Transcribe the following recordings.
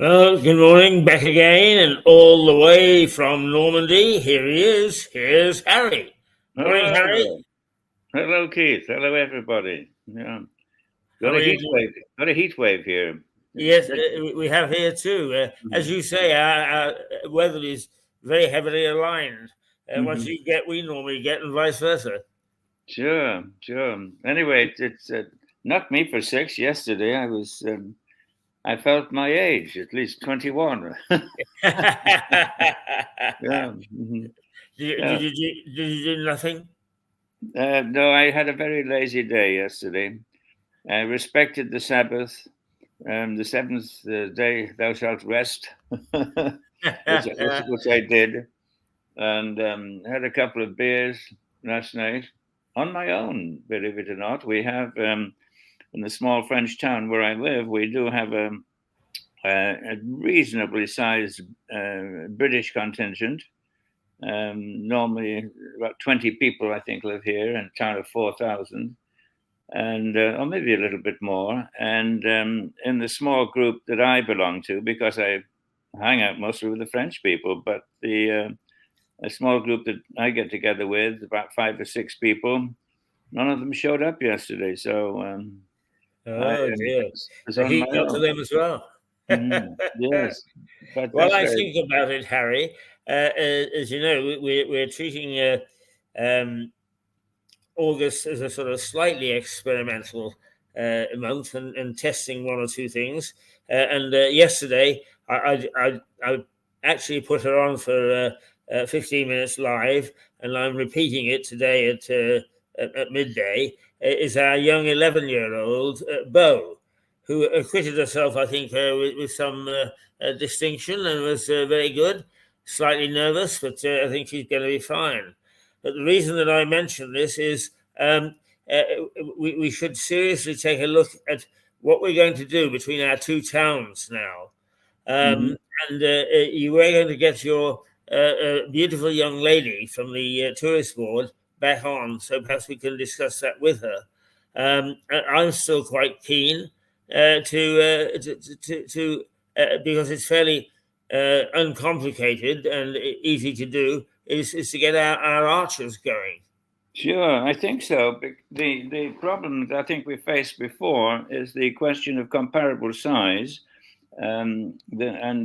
Well, good morning, back again, and all the way from Normandy. Here he is. Here's Harry. Morning, Hello. Harry. Hello, Keith. Hello, everybody. Yeah, How got a are you heat wave. Got a heat wave here. Yes, we have here too. As you say, our weather is very heavily aligned. What you get, we normally get, and vice versa. Sure. Anyway, it's knocked me for six yesterday. I felt my age, at least 21. Yeah. Did you do nothing? No, I had a very lazy day yesterday. I respected the Sabbath. The seventh day thou shalt rest, which I did, and had a couple of beers last night on my own. Believe it or not, we have in the small French town where I live, we do have a reasonably sized British contingent. Normally, about 20 people, I think, live here in a town of 4,000. And or maybe a little bit more. And in the small group that I belong to, because I hang out mostly with the French people, but a small group that I get together with, about 5 or 6 people, none of them showed up yesterday. So Oh dear, was the on heat my got to own. them as well. Yes, but Well, that's I very. think about it, Harry. As you know, we're treating August as a sort of slightly experimental month and testing one or two things. And yesterday, I actually put her on for 15 minutes live, and I'm repeating it today at midday. Is our young 11-year-old Bo, who acquitted herself, I think, with some distinction and was very good. Slightly nervous, but I think she's going to be fine. But the reason that I mention this is um, uh, we should seriously take a look at what we're going to do between our two towns now. And you were going to get your beautiful young lady from the tourist board back on, so perhaps we can discuss that with her. I'm still quite keen to because it's fairly uncomplicated and easy to do, is to get our archers going. Sure, I think so. The problem that I think we faced before is the question of comparable size, and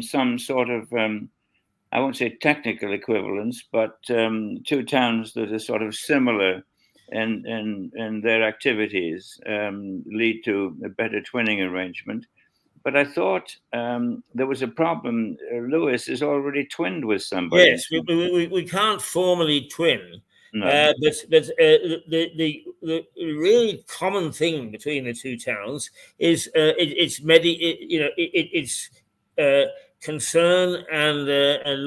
some sort of I won't say technical equivalence, but two towns that are sort of similar in their activities lead to a better twinning arrangement. But I thought there was a problem. Lewis is already twinned with somebody. Yes, we can't formally twin, No. but the really common thing between the two towns is it's concern and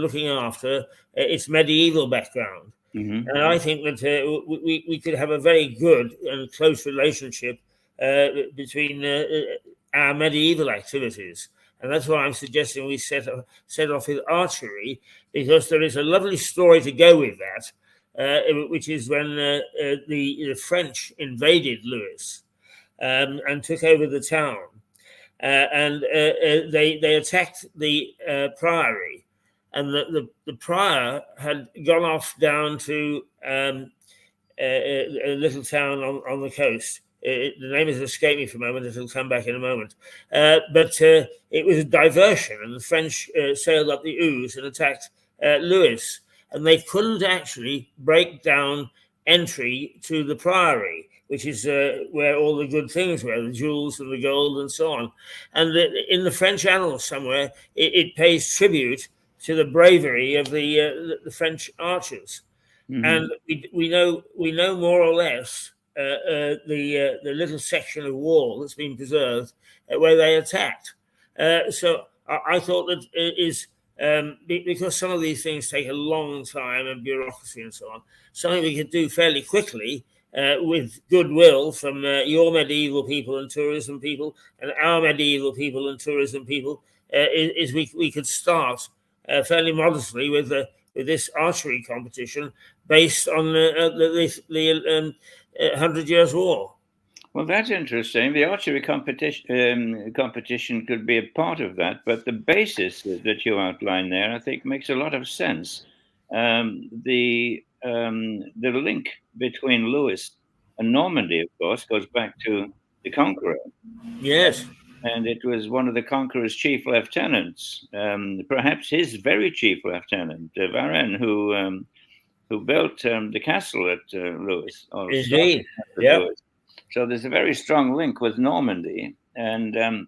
looking after its medieval background. Mm-hmm. And I think that we could have a very good and close relationship between our medieval activities. And that's why I'm suggesting we set off with archery, because there is a lovely story to go with that, which is when the French invaded Lewis and took over the town. And they attacked the priory, and the prior had gone off down to a little town on the coast. The name has escaped me for a moment. It'll come back in a moment. But it was a diversion, and the French sailed up the Ouse and attacked Lewis, and they couldn't actually break down entry to the priory, which is where all the good things were, the jewels and the gold and so on. And in the French annals somewhere, it pays tribute to the bravery of the French archers. Mm-hmm. And we know more or less the little section of wall that's been preserved where they attacked. So I thought that it is because some of these things take a long time and bureaucracy and so on. Something we could do fairly quickly with goodwill from your medieval people and tourism people and our medieval people and tourism people is we could start fairly modestly with this archery competition based on the 100 Years' War. Well, that's interesting. The archery competition could be a part of that, but the basis that you outline there, I think, makes a lot of sense. The link between Lewis and Normandy, of course, goes back to the Conqueror. Yes. And it was one of the Conqueror's chief lieutenants, perhaps his very chief lieutenant, Varenne, who built the castle at Lewis. Indeed. Yeah. So there's a very strong link with Normandy, and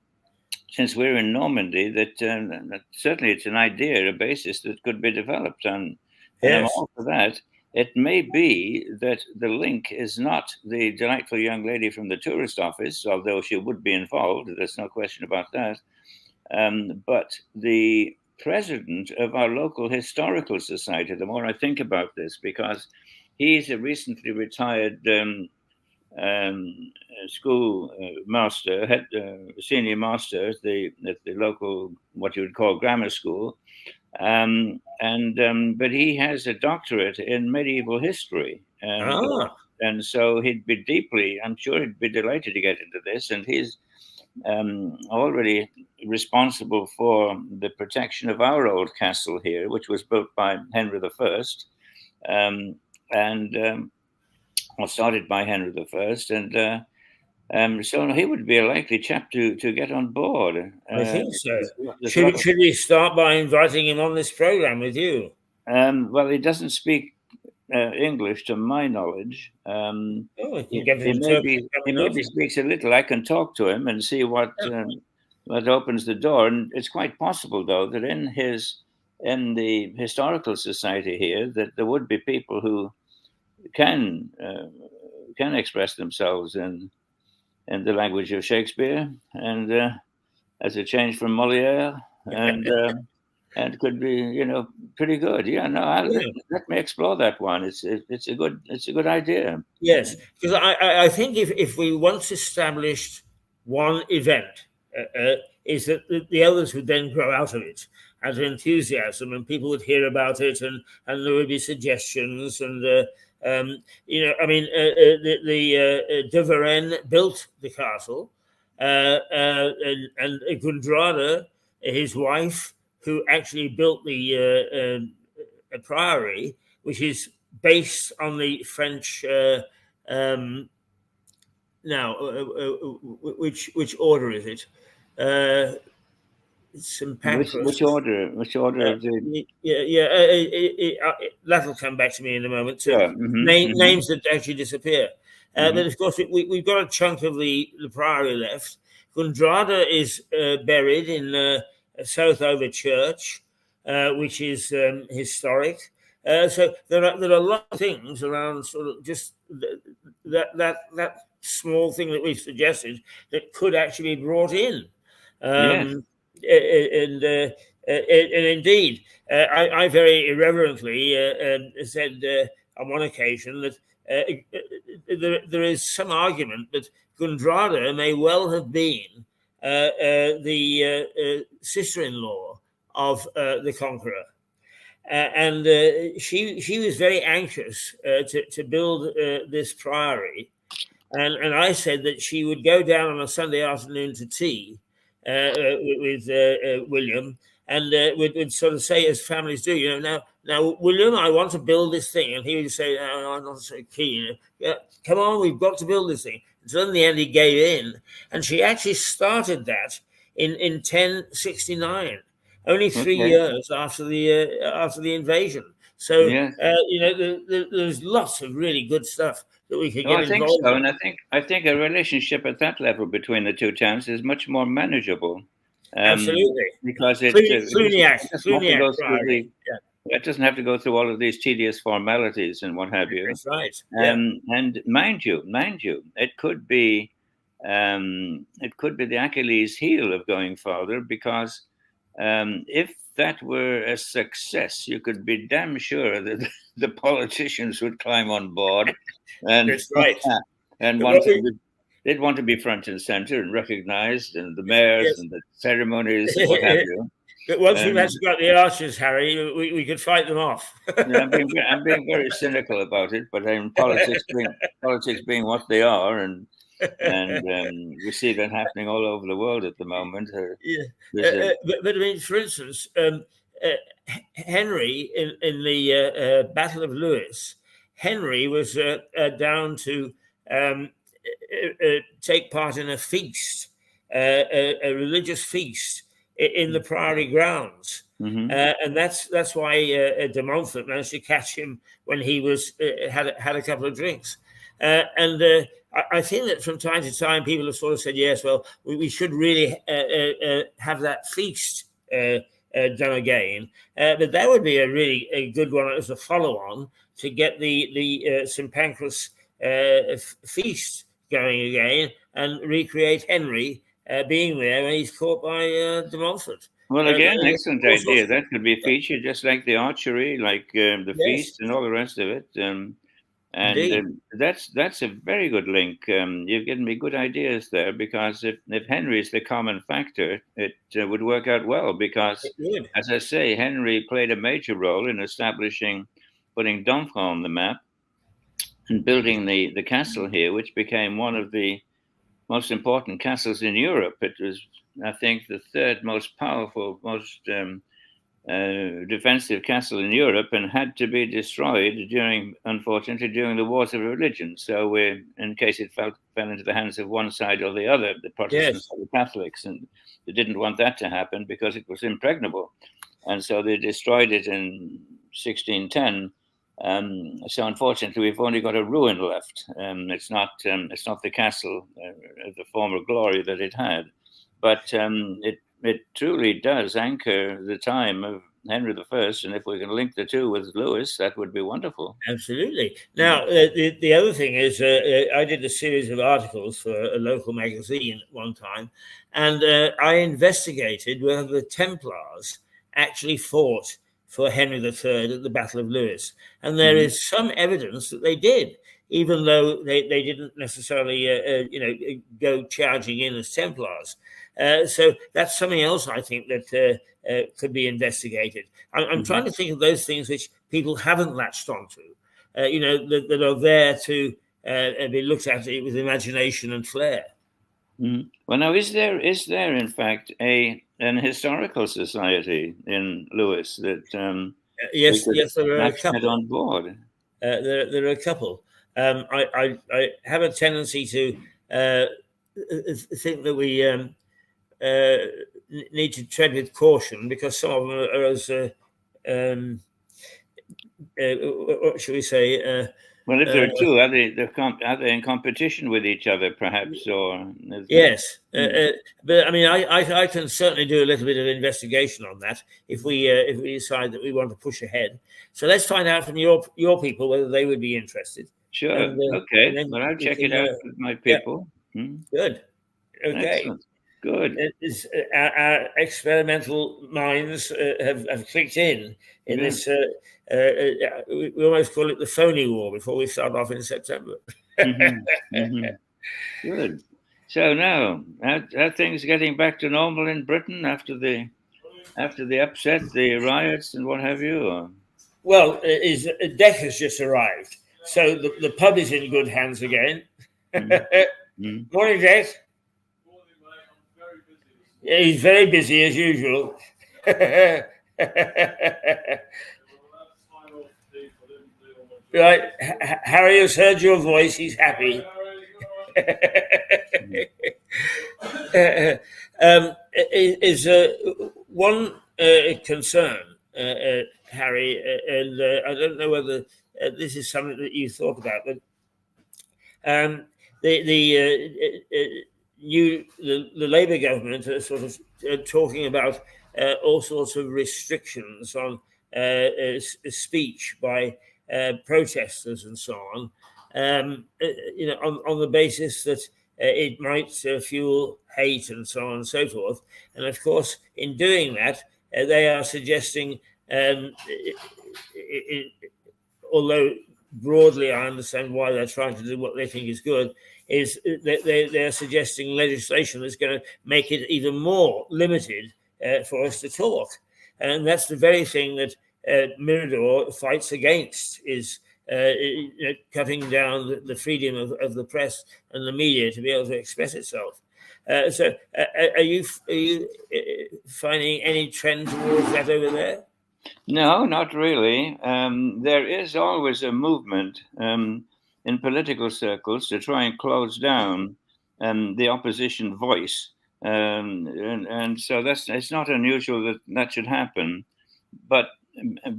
since we're in Normandy, that certainly it's an idea, a basis that could be developed, and I'm all for that. It may be that the link is not the delightful young lady from the tourist office, although she would be involved. There's no question about that. But the president of our local historical society, the more I think about this, because he's a recently retired school master, senior master at the local, what you would call grammar school, but he has a doctorate in medieval history, and so I'm sure he'd be delighted to get into this, and he's already responsible for the protection of our old castle here, which was built by Henry I, started by Henry I, and so he would be a likely chap to get on board. I think so. Should we start by inviting him on this program with you? Well, he doesn't speak English, to my knowledge. He maybe speaks a little. I can talk to him and see what opens the door. And it's quite possible, though, that in the historical society here, that there would be people who can express themselves in the language of Shakespeare, and as a change from Molière, and could be, pretty good. Let me explore that one. It's a good idea. Yes, because I think if we once established one event, is that the others would then grow out of it as enthusiasm, and people would hear about it, and there would be suggestions, and de Varenne built the castle, and Gundrada, his wife, who actually built the priory, which is based on the French. Which order is it? St. Pancras. Which order of the? That'll come back to me in a moment too. Yeah. Names that actually disappear. But of course, we've got a chunk of the priory left. Gundrada is buried in Southover Church, which is historic. So there are a lot of things around, sort of just that small thing that we've suggested that could actually be brought in. And indeed, I very irreverently said on one occasion that there is some argument that Gundrada may well have been the sister-in-law of the Conqueror, and she was very anxious to build this priory, and I said that she would go down on a Sunday afternoon to tea with William, and would sort of say, as families do, now, William, I want to build this thing, and he would say, no, I'm not so keen. Come on, we've got to build this thing. So in the end, he gave in, and she actually started that in 1069, only 3 years after the invasion. So there's lots of really good stuff that we could get involved. I think so, and I think a relationship at that level between the two towns is much more manageable. Absolutely, because it doesn't have to go through all of these tedious formalities and what have you. That's right. And mind you, it could be the Achilles heel of going further, because if that were a success, you could be damn sure that the politicians would climb on board, and That's right. and they'd want to be front and center and recognized, and the mayors Yes. and the ceremonies and what have you. But once we've actually got the archers, Harry, we could fight them off. Yeah, I'm being very cynical about it, but politics being what they are, and we see that happening all over the world at the moment. But I mean, for instance, Henry in the Battle of Lewes, Henry was down to take part in a feast, a religious feast in the Priory grounds. Mm-hmm. And that's why de Montfort managed to catch him when he was had a couple of drinks. And I think that from time to time people have sort of said, yes, well, we should really have that feast done again. But that would be a good one as a follow-on to get the St. Pancras feast going again and recreate Henry being there when he's caught by de Montfort. Well, again, excellent idea. That could be featured just like the archery, like the feast and all the rest of it. That's a very good link. You've given me good ideas there, because if Henry is the common factor, it would work out well, because, as I say, Henry played a major role in putting Domfront on the map and building the castle here, which became one of the most important castles in Europe. It was, I think, the third most powerful, most defensive castle in Europe, and had to be destroyed unfortunately, during the Wars of Religion. So, in case it fell into the hands of one side or the other, the Protestants or the Catholics, and they didn't want that to happen because it was impregnable, and so they destroyed it in 1610. So unfortunately, we've only got a ruin left. It's not the castle of the former glory that it had, but it truly does anchor the time of Henry I. And if we can link the two with Lewis, that would be wonderful. Absolutely. Now, the other thing is, I did a series of articles for a local magazine at one time, and I investigated whether the Templars actually fought for Henry III at the Battle of Lewes. And there is some evidence that they did, even though they didn't necessarily, go charging in as Templars. So that's something else I think that could be investigated. I'm trying to think of those things which people haven't latched onto, that are there to be looked at with imagination and flair. Well, now, is there in fact an historical society in Lewes that yes, there are a couple on board? There are a couple. I have a tendency to think that we need to tread with caution, because some of them are as what should we say? Well, if there are two, are they in competition with each other, perhaps, or? Yes, but I mean, I can certainly do a little bit of investigation on that if we decide that we want to push ahead. So let's find out from your people whether they would be interested. Sure. Okay. Well, I'll check it out with my people. Yeah. Good. Okay. Excellent. Good. Our experimental minds have clicked in this. We almost call it the phony war before we start off in September. Good. So now, are things getting back to normal in Britain after the upset, the riots, and what have you? Or? Well, Deck has just arrived, so the pub is in good hands again. Morning, Deck. Yeah, he's very busy as usual. Right, Harry has heard your voice. He's happy. Is one concern, Harry, and I don't know whether this is something that you thought about, but the Labour government are sort of talking about all sorts of restrictions on speech by protesters and so on, on the basis that it might fuel hate and so on and so forth. And of course, in doing that, they are suggesting, although broadly I understand why they're trying to do what they think is good, is that they're suggesting legislation that's going to make it even more limited for us to talk. And that's the very thing that Mirador fights against, is cutting down the freedom of the press and the media to be able to express itself. So are you finding any trend towards that over there? No, not really. There is always a movement in political circles to try and close down the opposition voice. And so it's not unusual that that should happen. But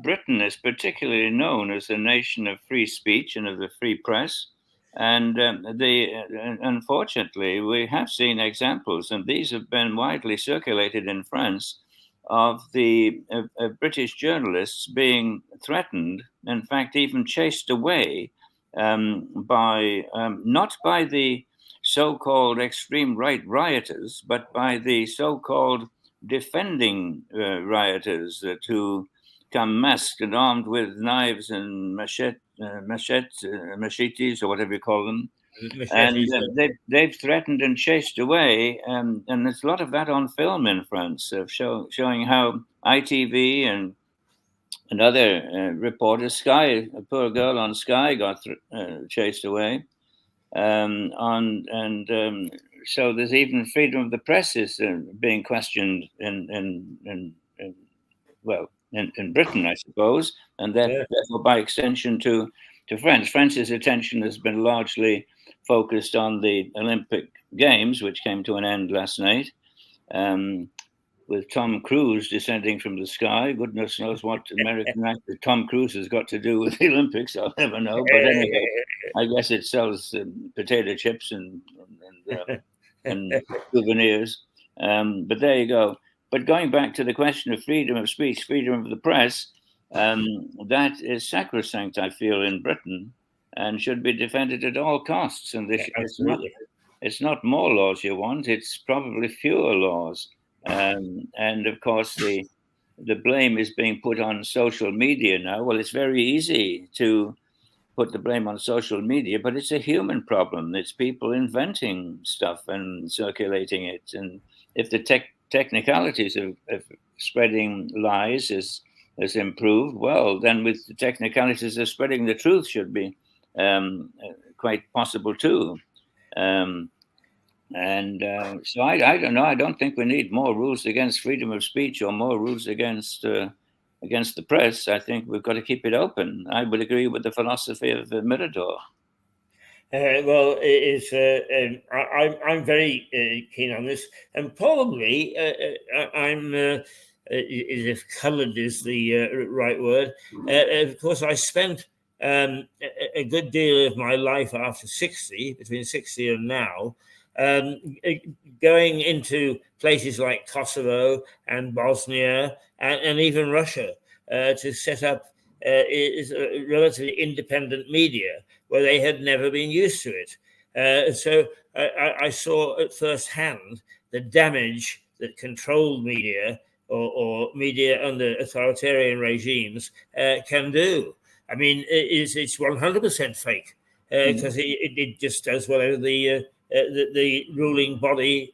Britain is particularly known as a nation of free speech and of the free press. And unfortunately, we have seen examples, and these have been widely circulated in France, of the British journalists being threatened, in fact, even chased away by not by the so-called extreme right rioters, but by the so-called defending rioters who come masked and armed with knives and machetes, or whatever you call them. And they've threatened and chased away, and there's a lot of that on film in France, showing how ITV and other reporters, Sky, a poor girl on Sky, got chased away. So there's even freedom of the press is being questioned in Britain, I suppose, and therefore by extension to France. France's attention has been largely focused on the Olympic Games, which came to an end last night, with Tom Cruise descending from the sky. Goodness knows what American actor Tom Cruise has got to do with the Olympics. I'll never know. But anyway, I guess it sells potato chips and souvenirs. But there you go. But going back to the question of freedom of speech, freedom of the press, that is sacrosanct, I feel, in Britain, and should be defended at all costs. And it's not more laws you want; it's probably fewer laws. And of course, the blame is being put on social media now. Well, it's very easy to put the blame on social media, but it's a human problem. It's people inventing stuff and circulating it. And if the technicalities of spreading lies is improved, well, then with the technicalities of spreading the truth should be quite possible too. So I don't know. I don't think we need more rules against freedom of speech or more rules against the press. I think we've got to keep it open. I would agree with the philosophy of Mirador. Well, I'm very keen on this, and probably I'm, if coloured is the right word. Of course, I spent a good deal of my life after 60, between 60 and now, going into places like Kosovo and Bosnia and even Russia to set up relatively independent media where they had never been used to it. So I saw at first hand the damage that controlled media or media under authoritarian regimes can do. I mean, it's 100% fake because it just does whatever the ruling body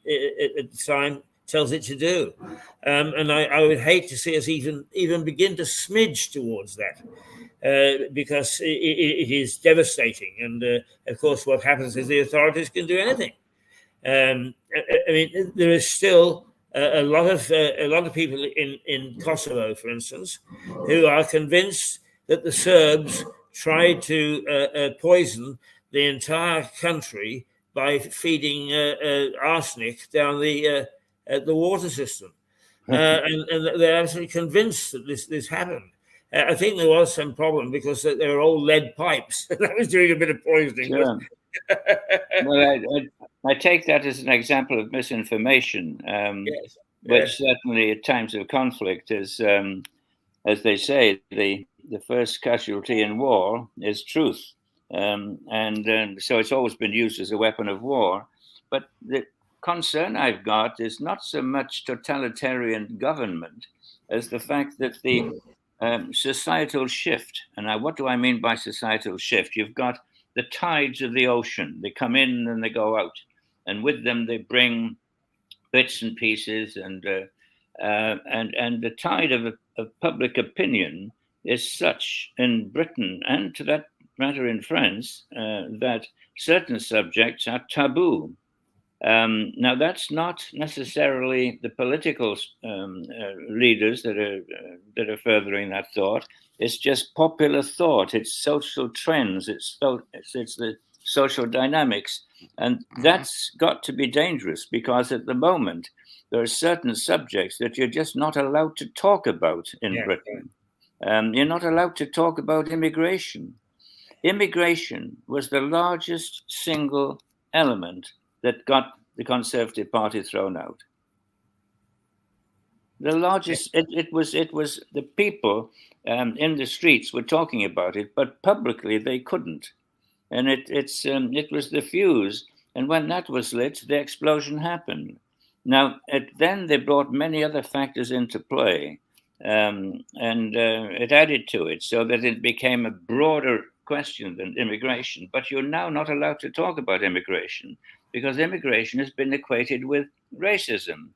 at the time tells it to do. And I would hate to see us even begin to smidge towards that. Because it is devastating, and of course, what happens is the authorities can do anything. I mean, there is still a lot of people in Kosovo, for instance, who are convinced that the Serbs tried to poison the entire country by feeding arsenic down the water system, and they're absolutely convinced that this happened. I think there was some problem because they were all lead pipes. That was doing a bit of poisoning. Sure. Well, I take that as an example of misinformation, yes. which certainly at times of conflict is, as they say, the first casualty in war is truth. So it's always been used as a weapon of war. But the concern I've got is not so much totalitarian government as the fact that the societal shift. And now, what do I mean by societal shift? You've got the tides of the ocean. They come in and they go out, and with them they bring bits and pieces, and the tide of public opinion is such in Britain, and to that matter in France, that certain subjects are taboo. Now, that's not necessarily the political leaders that are furthering that thought. It's just popular thought. It's social trends. It's the social dynamics, and that's got to be dangerous, because at the moment there are certain subjects that you're just not allowed to talk about in Britain. You're not allowed to talk about immigration. Immigration was the largest single element that got the Conservative Party thrown out. The largest, it was the people in the streets were talking about it, but publicly they couldn't. And it was the fuse. And when that was lit, the explosion happened. Now, then they brought many other factors into play, and it added to it so that it became a broader question than immigration. But you're now not allowed to talk about immigration, because immigration has been equated with racism.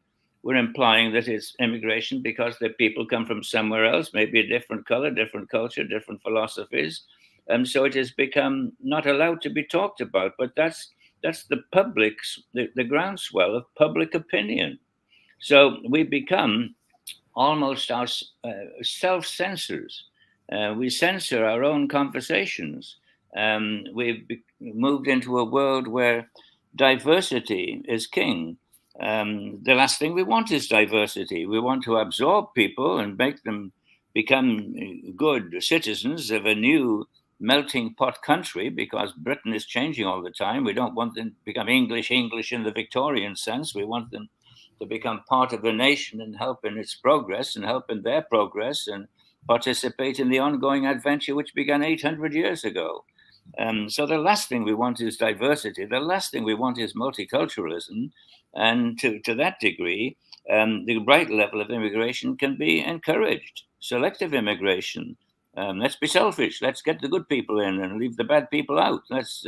We're implying that it's immigration because the people come from somewhere else, maybe a different color, different culture, different philosophies. So it has become not allowed to be talked about. But that's the public's, the groundswell of public opinion. So we become almost our self-censors. We censor our own conversations. We've moved into a world where diversity is king. The last thing we want is diversity. We want to absorb people and make them become good citizens of a new melting pot country, because Britain is changing all the time. We don't want them to become English in the Victorian sense. We want them to become part of the nation and help in its progress and help in their progress and participate in the ongoing adventure which began 800 years ago. So the last thing we want is diversity. The last thing we want is multiculturalism. And to that degree, the right level of immigration can be encouraged. Selective immigration. Let's be selfish. Let's get the good people in and leave the bad people out. Let's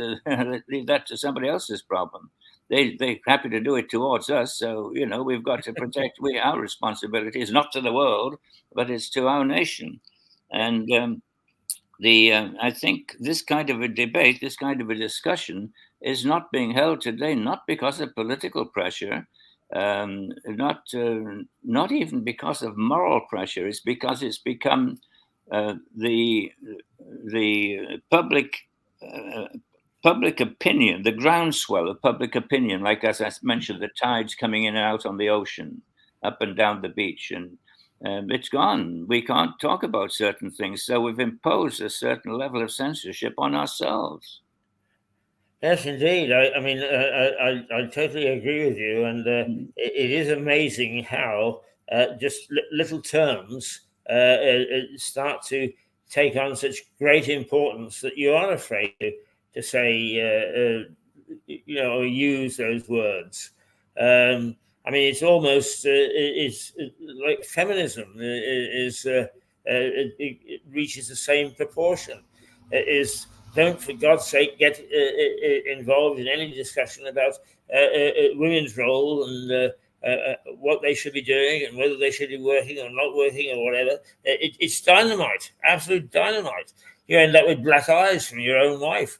leave that to somebody else's problem. They're happy to do it towards us. So, we've got to protect. Our responsibility is not to the world, but it's to our nation. And I think this kind of a debate, this kind of a discussion is not being held today, not because of political pressure, not even because of moral pressure. It's because it's become the public opinion, the groundswell of public opinion, like as I mentioned, the tides coming in and out on the ocean, up and down the beach, and it's gone. We can't talk about certain things, so we've imposed a certain level of censorship on ourselves. Yes, indeed. I totally agree with you, and it is amazing how just little terms start to take on such great importance that you are afraid to say, or use those words. It's almost it's like feminism it reaches the same proportion. Don't, for God's sake, get involved in any discussion about women's role and what they should be doing and whether they should be working or not working or whatever. It's dynamite, absolute dynamite. You end up with black eyes from your own wife.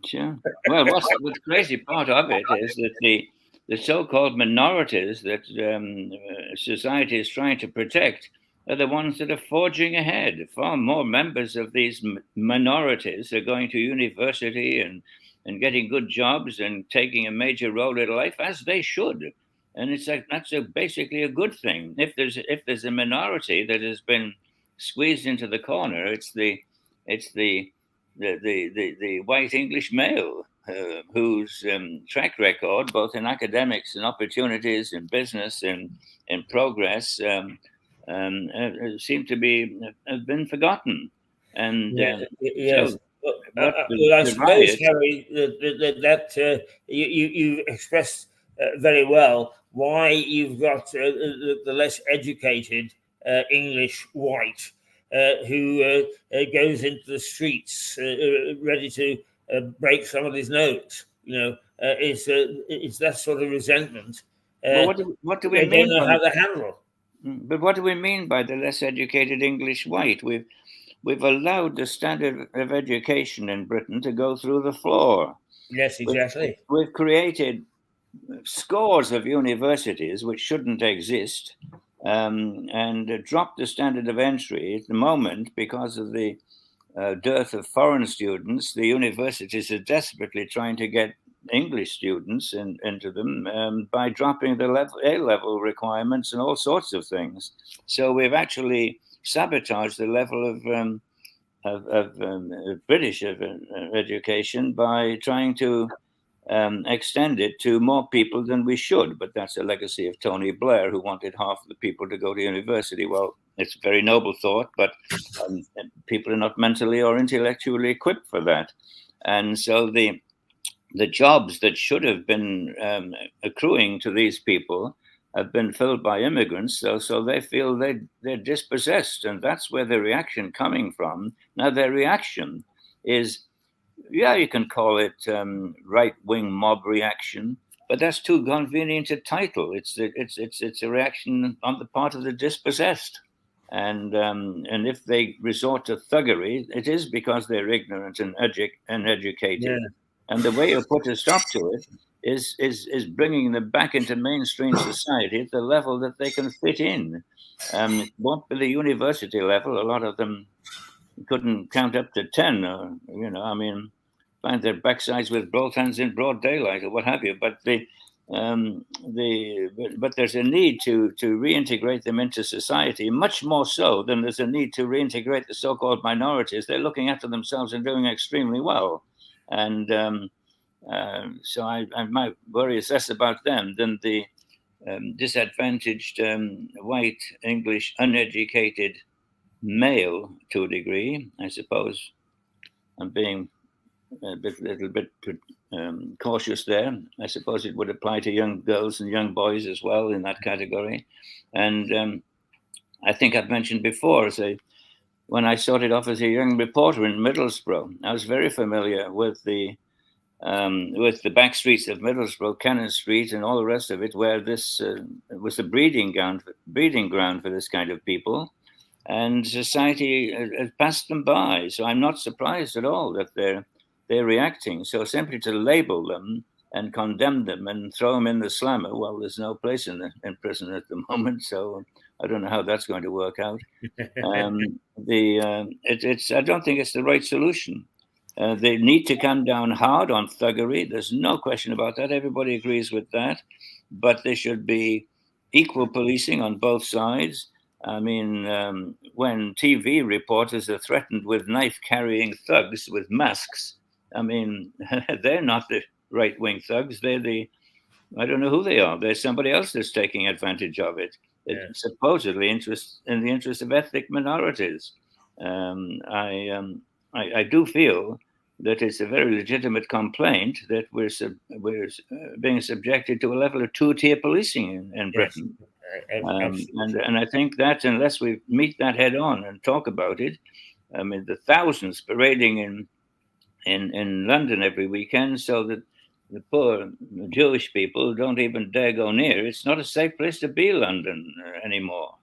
Sure. Well, the crazy part of it is that the so-called minorities that society is trying to protect are the ones that are forging ahead. Far more members of these minorities are going to university and getting good jobs and taking a major role in life, as they should. And that's basically a good thing. If there's a minority that has been squeezed into the corner, it's the white English male whose track record, both in academics and opportunities in business and in progress, seem to have been forgotten. And yes. Well, I suppose, Harry, that you expressed very well why you've got the less educated English white who goes into the streets ready to break somebody's nose. It's that sort of resentment. Well, what do we mean? They don't know how to handle. But what do we mean by the less educated English white? We've allowed the standard of education in Britain to go through the floor. Yes, exactly. We've created scores of universities which shouldn't exist, and dropped the standard of entry at the moment because of the dearth of foreign students. The universities are desperately trying to get English students into them by dropping the A-level requirements and all sorts of things. So we've actually sabotaged the level of British education by trying to extend it to more people than we should. But that's a legacy of Tony Blair, who wanted half the people to go to university. Well, it's a very noble thought, but people are not mentally or intellectually equipped for that. And so the jobs that should have been accruing to these people have been filled by immigrants, so they feel they're dispossessed, and that's where the reaction coming from. Now, their reaction is, you can call it right-wing mob reaction, but that's too convenient a title. It's a reaction on the part of the dispossessed, and if they resort to thuggery, it is because they're ignorant and uneducated. Yeah. And the way you put a stop to it is bringing them back into mainstream society at the level that they can fit in. It won't be the university level. A lot of them couldn't count up to 10, or, find their backsides with both hands in broad daylight or what have you. But but there's a need to reintegrate them into society, much more so than there's a need to reintegrate the so-called minorities. They're looking after themselves and doing extremely well. And so I might worry less about them than the disadvantaged white English uneducated male to a degree. I suppose I'm being a little bit cautious there. I suppose it would apply to young girls and young boys as well in that category. And I think I've mentioned before, when I started off as a young reporter in Middlesbrough, I was very familiar with the back streets of Middlesbrough, Cannon Street, and all the rest of it, where this was the breeding ground for this kind of people, and society has passed them by. So I'm not surprised at all that they're reacting. So simply to label them and condemn them and throw them in the slammer, well, there's no place in prison at the moment, so I don't know how that's going to work out. I don't think it's the right solution. They need to come down hard on thuggery. There's no question about that. Everybody agrees with that. But there should be equal policing on both sides. I mean, when TV reporters are threatened with knife-carrying thugs with masks, I mean, they're not the right-wing thugs. I don't know who they are. There's somebody else that's taking advantage of it. It's supposedly in the interest of ethnic minorities. I do feel that it's a very legitimate complaint that we're being subjected to a level of two-tier policing in Britain. And I think that unless we meet that head on and talk about it, I mean, the thousands parading in London every weekend, so that the poor Jewish people don't even dare go near. It's not a safe place to be, London, anymore.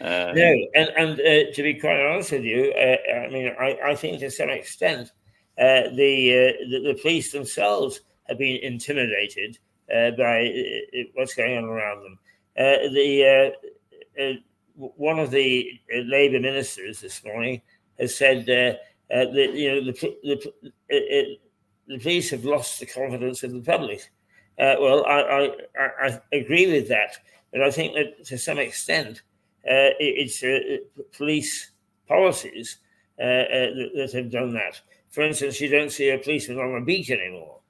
No, and to be quite honest with you, I mean, I think to some extent the police themselves have been intimidated by what's going on around them. One of the Labour ministers this morning has said that the police have lost the confidence of the public. Well, I agree with that, but I think that to some extent it's police policies that have done that. For instance, you don't see a policeman on the beach anymore.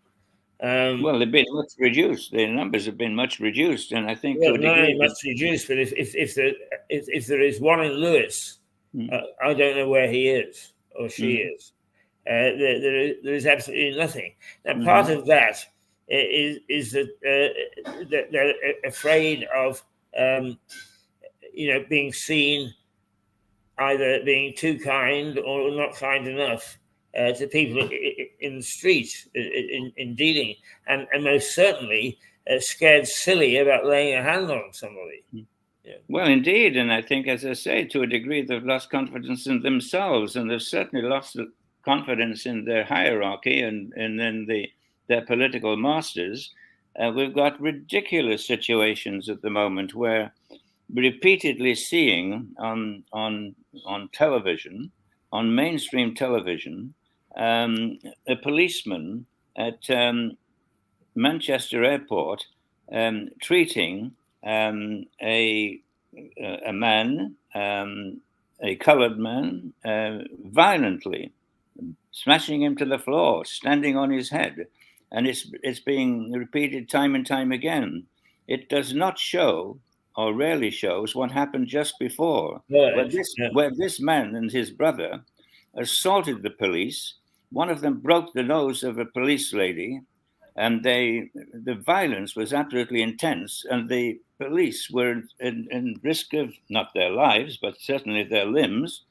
Well, they've been much reduced. Their numbers have been much reduced, and I think not only much reduced, but if there is one in Lewis, I don't know where he is or she is. there is absolutely nothing. Now, part of that is that they're afraid of, being seen either being too kind or not kind enough to people in the street in dealing, and most certainly scared silly about laying a hand on somebody. Yeah. Well, indeed, and I think, as I say, to a degree, they've lost confidence in themselves, and they've certainly lost confidence in their hierarchy and in their political masters. We've got ridiculous situations at the moment where repeatedly seeing on television, on mainstream television, a policeman at Manchester Airport treating a man, a coloured man, violently, smashing him to the floor, standing on his head, and it's being repeated time and time again. It does not show, or rarely shows, what happened just before, where this man and his brother assaulted the police. One of them broke the nose of a police lady, and the violence was absolutely intense, and the police were in risk of not their lives, but certainly their limbs,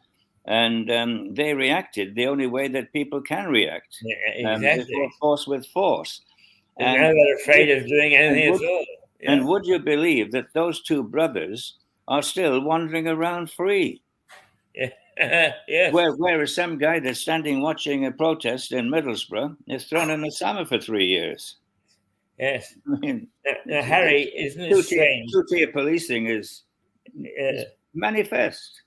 and they reacted the only way that people can react. Yeah, exactly. Force with force. And now they're afraid of doing anything at all. Yeah. And would you believe that those two brothers are still wandering around free? Yeah. Yes. Whereas some guy that's standing watching a protest in Middlesbrough is thrown in the summer for 3 years. Yes. I mean, now, Harry, isn't it strange? Two-tier policing is manifest.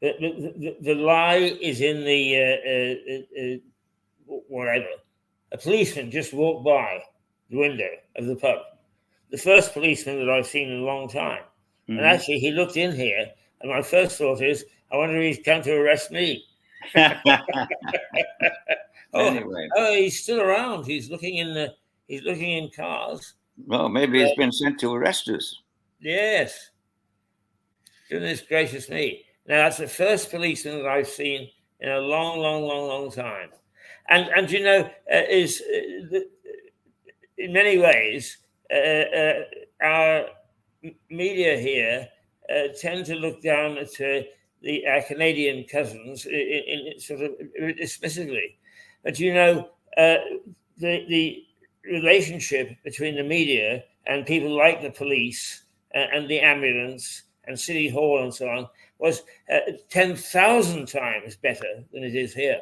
The lie is in the whatever. A policeman just walked by the window of the pub. The first policeman that I've seen in a long time. Mm-hmm. And actually, he looked in here, and my first thought is, I wonder if he's come to arrest me. Anyway. Oh, he's still around. He's looking in cars. Well, maybe he's been sent to arrest us. Yes. Goodness gracious me. Now, that's the first policeman that I've seen in a long time. And you know, in many ways, our media here tend to look down at our Canadian cousins in sort of dismissively. But you know, the relationship between the media and people like the police and the ambulance and City Hall and so on was 10,000 times better than it is here.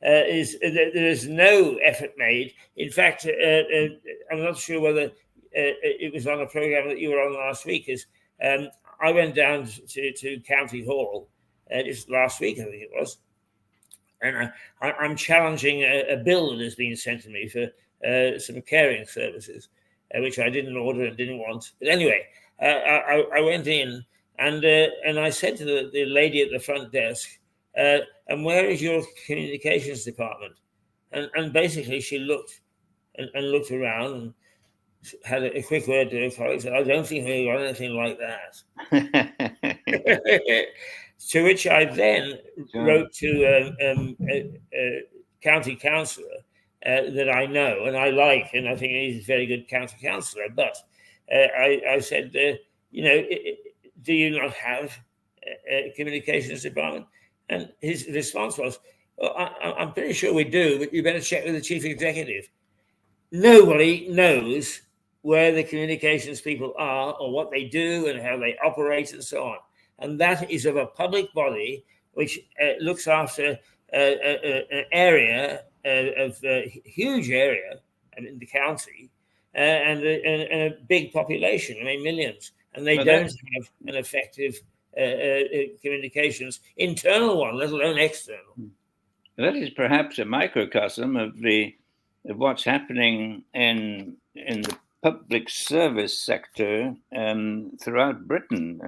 There is no effort made. In fact, I'm not sure whether it was on a program that you were on last week. I went down to County Hall just last week, I think it was, and I'm challenging a bill that has been sent to me for some caring services, which I didn't order and didn't want. But anyway, I went in and I said to the lady at the front desk, and where is your communications department? And basically she looked and looked around and had a quick word to her colleagues. Said, I don't think we got anything like that. To which I then wrote to a county councillor that I know and I like, and I think he's a very good county councillor. But I said, you know, do you not have a communications department? And his response was, well, I'm pretty sure we do, but you better check with the chief executive. Nobody knows where the communications people are or what they do and how they operate and so on. And that is of a public body which looks after an area of a huge area in the county and a big population, I mean, millions. And they don't have an effective communications, internal one, let alone external. That is perhaps a microcosm of what's happening in the public service sector throughout Britain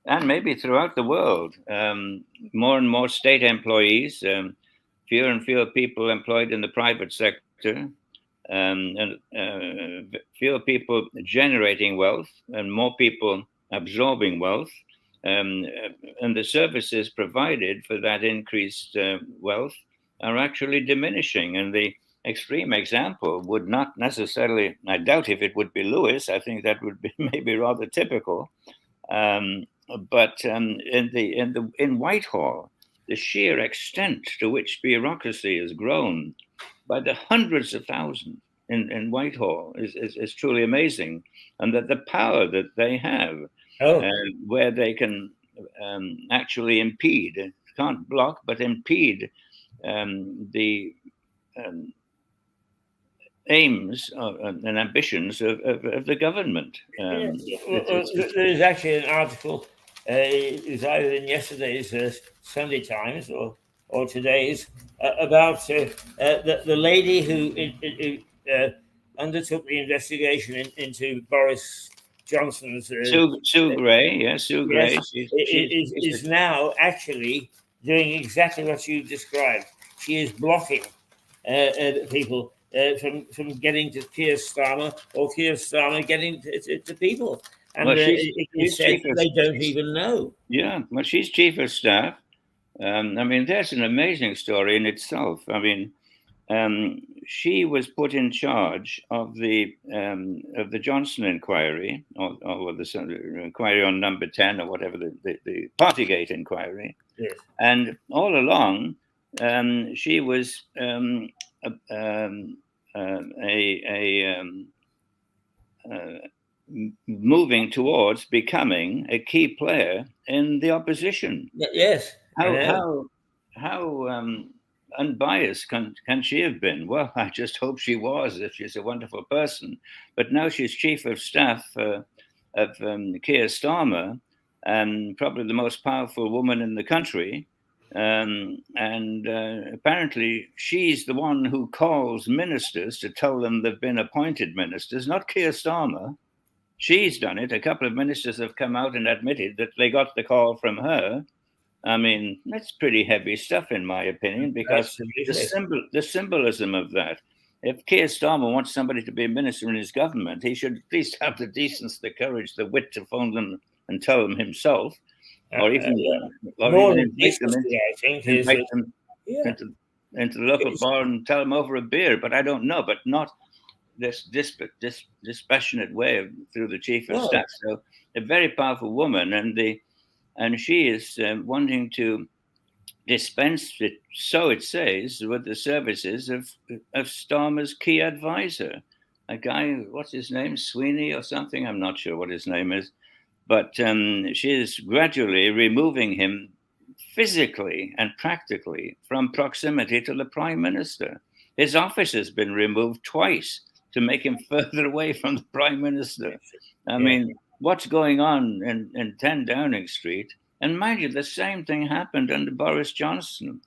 and maybe throughout the world. More and more state employees, fewer and fewer people employed in the private sector, and fewer people generating wealth and more people absorbing wealth. and the services provided for that increased wealth are actually diminishing. And the extreme example would not necessarily, I doubt if it would be Lewis. I think that would be maybe rather typical. But in Whitehall, the sheer extent to which bureaucracy has grown by the hundreds of thousands in Whitehall is truly amazing, and that the power that they have, where they can actually impede, can't block, but impede the aims and ambitions of the government. There's actually an article, it was either in yesterday's Sunday Times or today's, about the lady who undertook the investigation into Boris Johnson's. Sue Gray, yes, Sue Gray. Yes, is now actually doing exactly what you described. She is blocking people from getting to Keir Starmer, or Keir Starmer getting to people. And well, they don't even know. Yeah, well, she's chief of staff. I mean, that's an amazing story in itself. I mean, she was put in charge of the Johnson inquiry, or the inquiry on Number 10, or whatever, the Partygate inquiry. Yes. And all along, she was moving towards becoming a key player in the opposition. Yes. How unbiased can she have been? Well, I just hope she was, if she's a wonderful person. But now she's chief of staff of Keir Starmer, and probably the most powerful woman in the country. Apparently she's the one who calls ministers to tell them they've been appointed ministers, not Keir Starmer. She's done it. A couple of ministers have come out and admitted that they got the call from her. I mean, that's pretty heavy stuff, in my opinion, because the symbolism of that. If Keir Starmer wants somebody to be a minister in his government, he should at least have the decency, the courage, the wit to phone them and tell them himself. Or even invite them into the local bar and tell them over a beer. But I don't know. But not this dispassionate way through the chief of staff. So a very powerful woman, and she is wanting to dispense it, so it says, with the services of Starmer's key advisor, a guy. What's his name? Sweeney or something? I'm not sure what his name is. But she is gradually removing him physically and practically from proximity to the prime minister. His office has been removed twice to make him further away from the prime minister. I mean, what's going on in 10 Downing Street? And mind you, the same thing happened under Boris Johnson.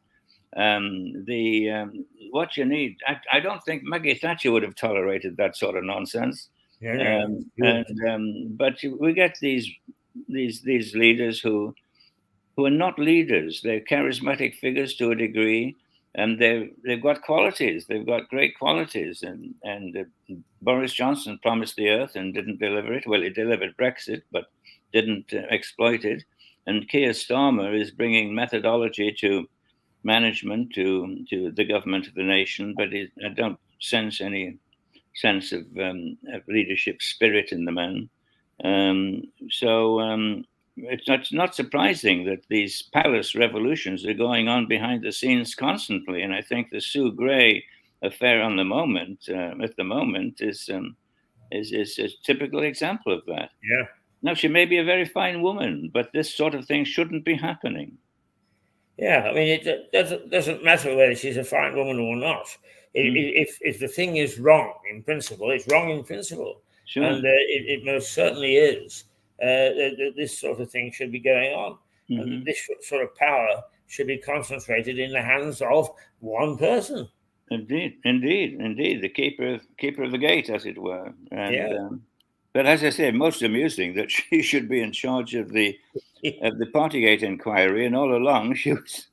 What you need, I don't think Maggie Thatcher would have tolerated that sort of nonsense. But we get these leaders who are not leaders. They're charismatic figures to a degree, and they've got qualities. They've got great qualities. And Boris Johnson promised the earth and didn't deliver it. Well, he delivered Brexit, but didn't exploit it. And Keir Starmer is bringing methodology to management, to the government of the nation. But I don't sense any sense of leadership spirit in the man. It's not surprising that these palace revolutions are going on behind the scenes constantly. And I think the Sue Gray affair at the moment is a typical example of that. Yeah. Now, she may be a very fine woman, but this sort of thing shouldn't be happening. Yeah, I mean, it doesn't matter whether she's a fine woman or not. If the thing is wrong in principle, it's wrong in principle. Sure. And it most certainly is. This sort of thing should be going on. And this sort of power should be concentrated in the hands of one person. Indeed. The keeper of the gate, as it were. But as I say, most amusing that she should be in charge of the Partygate inquiry, and all along she must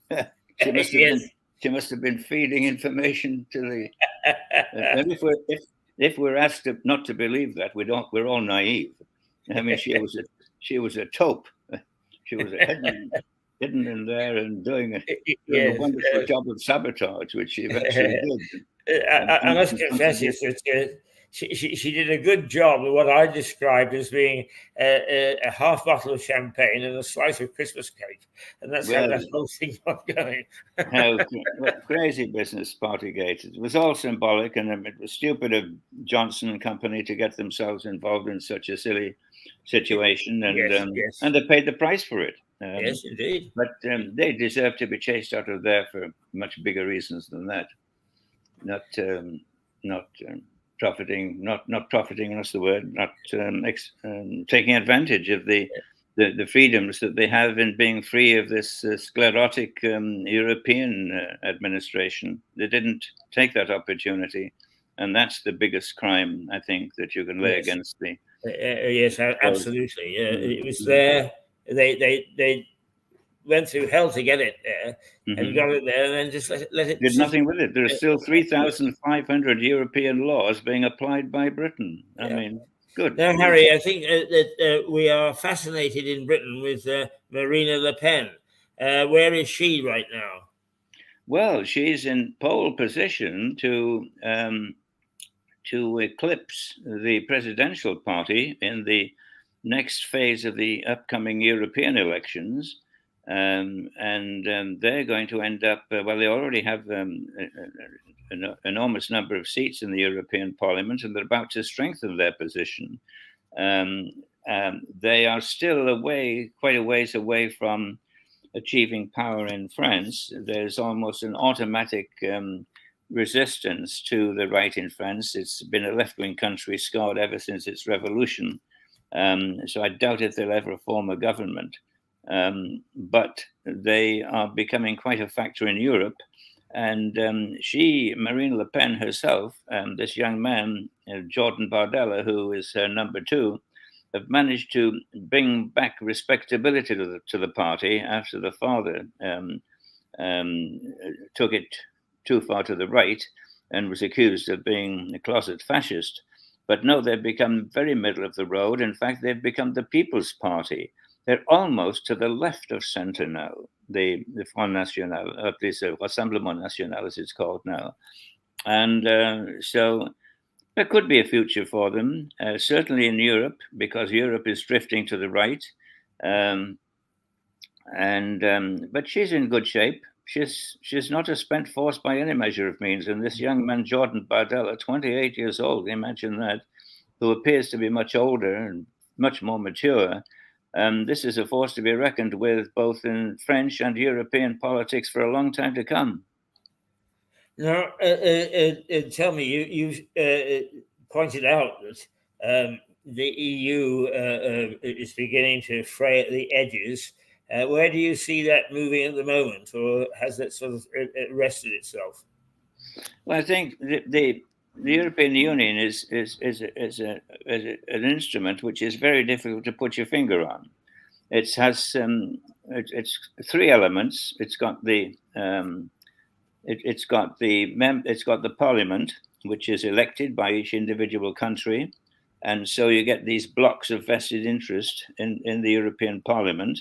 have been feeding information to the. And if we're asked not to believe that, we're all naive. I mean, she was a taupe. She was hidden in there and doing a Yes, wonderful job of sabotage, which she eventually did. I must confess, yes, that she did a good job of what I described as being a half bottle of champagne and a slice of Christmas cake, and that's how that whole thing got going. How crazy business, Partygate. It was all symbolic, and it was stupid of Johnson and Company to get themselves involved in such a silly situation, and and they paid the price for it. Yes, indeed. But they deserve to be chased out of there for much bigger reasons than that. Not profiting. Not profiting. That's the word. Not taking advantage of the freedoms that they have in being free of this sclerotic European administration. They didn't take that opportunity, and that's the biggest crime, I think, that you can lay against the. Yes, absolutely. It was there. They went through hell to get it there, and got it there, and then just let it. Did nothing with it. There are still 3,500 European laws being applied by Britain. I mean, good. Now, Harry, I think that we are fascinated in Britain with Marine Le Pen. Where is she right now? Well, she's in pole position to eclipse the presidential party in the next phase of the upcoming European elections. And they're going to end up, well, they already have an enormous number of seats in the European Parliament, and they're about to strengthen their position. They are still quite a ways away from achieving power in France. There's almost an automatic resistance to the right in France. It's been a left-wing country scarred ever since its revolution. So I doubt if they'll ever form a government. But they are becoming quite a factor in Europe. And Marine Le Pen herself, this young man, Jordan Bardella, who is her number two, have managed to bring back respectability to the party after the father took it too far to the right and was accused of being a closet fascist. But no, they've become very middle of the road. In fact, they've become the People's Party. They're almost to the left of centre now, the Front National, at least the Rassemblement National, as it's called now. And so there could be a future for them, certainly in Europe, because Europe is drifting to the right. But she's in good shape. She's not a spent force by any measure of means. And this young man, Jordan Bardella, 28 years old, imagine that, who appears to be much older and much more mature. This is a force to be reckoned with, both in French and European politics for a long time to come. Now, tell me, you pointed out that the EU is beginning to fray at the edges. Where do you see that moving at the moment, or has that sort of rested itself? Well, I think the European Union is an instrument which is very difficult to put your finger on. It has it's three elements. It's got the Parliament, which is elected by each individual country, and so you get these blocks of vested interest in the European Parliament.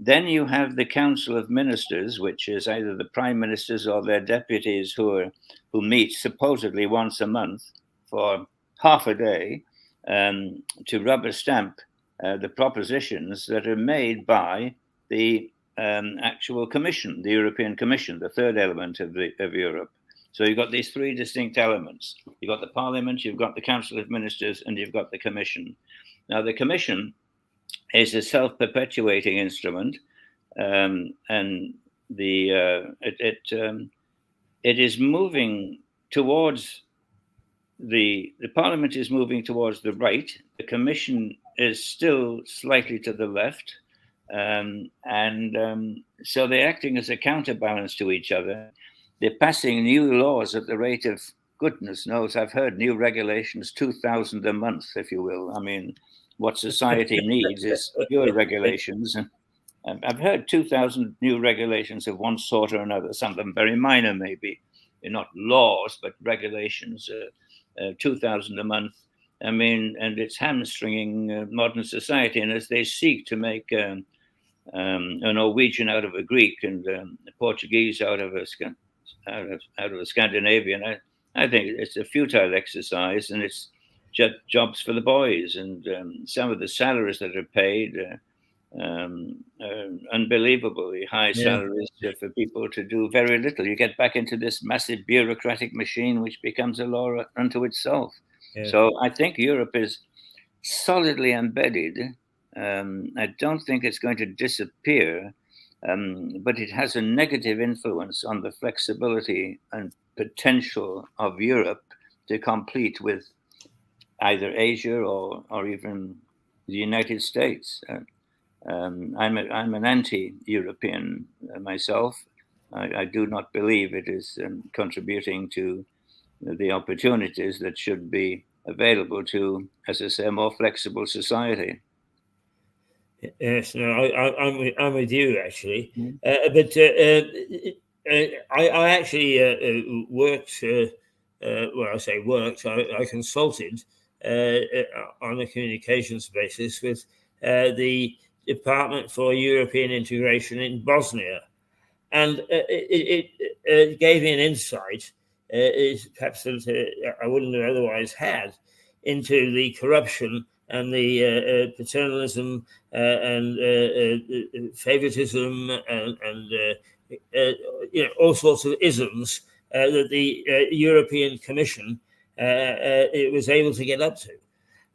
Then you have the Council of Ministers, which is either the prime ministers or their deputies who meet supposedly once a month for half a day to rubber stamp the propositions that are made by the actual Commission, the European Commission, the third element of Europe. So you've got these three distinct elements. You've got the Parliament, you've got the Council of Ministers, and you've got the Commission. Now, the Commission is a self-perpetuating instrument, and it is moving towards the Parliament is moving towards the right. The Commission is still slightly to the left, so they're acting as a counterbalance to each other. They're passing new laws at the rate of, goodness knows, I've heard new regulations, 2,000 a month, if you will. I mean, what society needs is fewer regulations. And I've heard 2,000 new regulations of one sort or another, some of them very minor maybe. They're not laws, but regulations, 2,000 a month. I mean, and it's hamstringing modern society. And as they seek to make a Norwegian out of a Greek, and a Portuguese out of a Scandinavian. I think it's a futile exercise, and it's just jobs for the boys. And some of the salaries that are paid unbelievably high salaries for people to do very little. You get back into this massive bureaucratic machine, which becomes a law unto itself. Yeah. So I think Europe is solidly embedded. I don't think it's going to disappear, but it has a negative influence on the flexibility and potential of Europe to compete with either Asia or even the United States. I'm an anti-European myself. I do not believe it is contributing to the opportunities that should be available to, as I say, a more flexible society. Yes, no, I'm with you actually, but I actually worked. Well, I say worked. I consulted on a communications basis with the Department for European Integration in Bosnia, and it gave me an insight, perhaps that I wouldn't have otherwise had, into the corruption and the paternalism and favoritism and all sorts of isms that the European Commission it was able to get up to,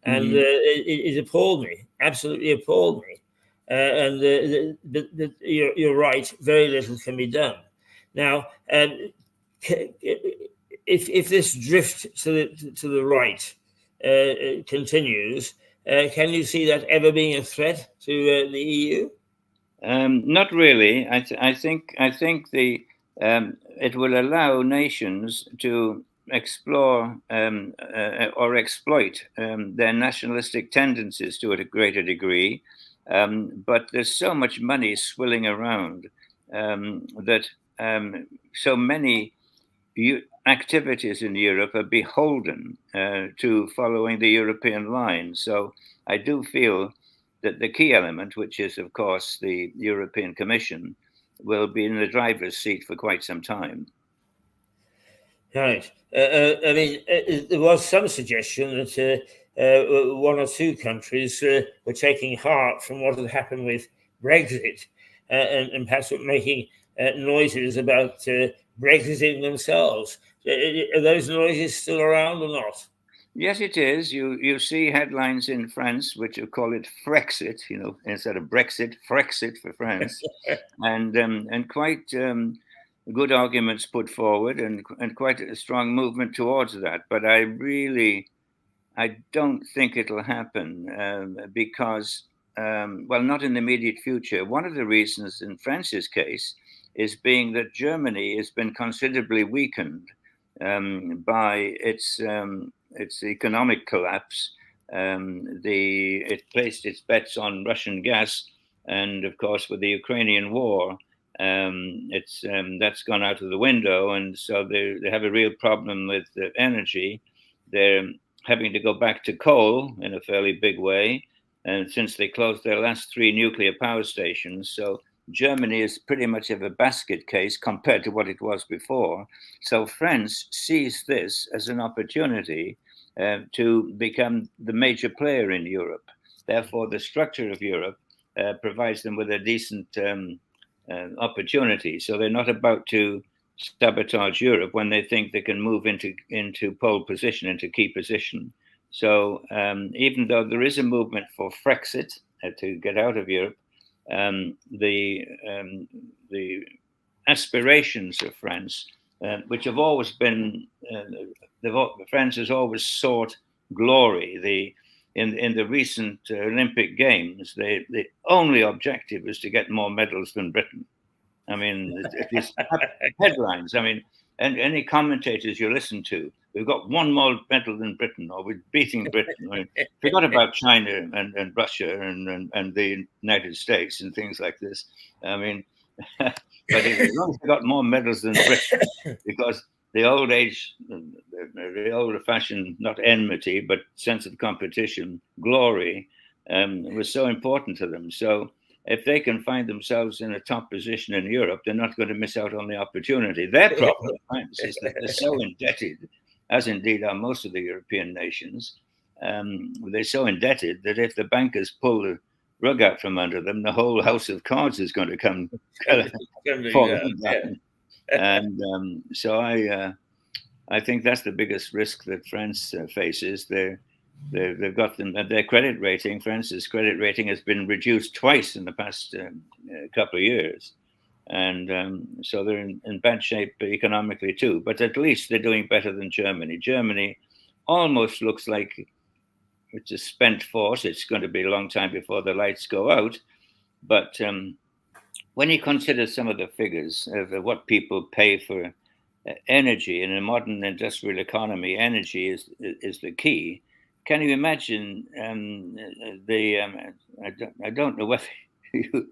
and it appalled me, absolutely appalled me. But you're right, very little can be done. Now, if this drift to the right continues, can you see that ever being a threat to the EU? Not really. I think it will allow nations to explore or exploit their nationalistic tendencies to a greater degree. But there's so much money swilling around that so many activities in Europe are beholden to following the European line. So I do feel that the key element, which is, of course, the European Commission, will be in the driver's seat for quite some time. Right. I mean, there was some suggestion that one or two countries were taking heart from what had happened with Brexit and perhaps making noises about Brexiting themselves. Are those noises still around or not? Yes, it is. You see headlines in France which call it Frexit, instead of Brexit, Frexit for France, and quite good arguments put forward and quite a strong movement towards that. But I don't think it'll happen because, not in the immediate future. One of the reasons in France's case is being that Germany has been considerably weakened by its economic collapse. It placed its bets on Russian gas, and of course, with the Ukrainian war, that's gone out of the window, and so they have a real problem with energy. They're having to go back to coal in a fairly big way, and since they closed their last 3 nuclear power stations, so Germany is pretty much of a basket case compared to what it was before. So France sees this as an opportunity to become the major player in Europe. Therefore, the structure of Europe provides them with a decent opportunity. So they're not about to sabotage Europe when they think they can move into pole position, into key position. So even though there is a movement for Frexit to get out of Europe, the aspirations of France, which have always been, France has always sought glory. In the recent Olympic Games, the only objective is to get more medals than Britain. I mean, it's headlines. I mean, and any commentators you listen to, we've got 1 more medal than Britain, or we're beating Britain. I mean, forgot about China and Russia and the United States and things like this. I mean, but as long as we've got more medals than Britain, because the old age, the older fashioned, not enmity, but sense of competition, glory, was so important to them. So if they can find themselves in a top position in Europe, they're not going to miss out on the opportunity. Their problem, France, is that they're so indebted, as indeed are most of the European nations. They're so indebted that if the bankers pull the rug out from under them, the whole house of cards is going to come falling down. And so I think that's the biggest risk that France faces. They've got their credit rating. France's credit rating has been reduced twice in the past couple of years, and so they're in bad shape economically too. But at least they're doing better than Germany. Germany almost looks like it's a spent force. It's going to be a long time before the lights go out. But when you consider some of the figures of what people pay for energy in a modern industrial economy, energy is the key. Can you imagine I don't know whether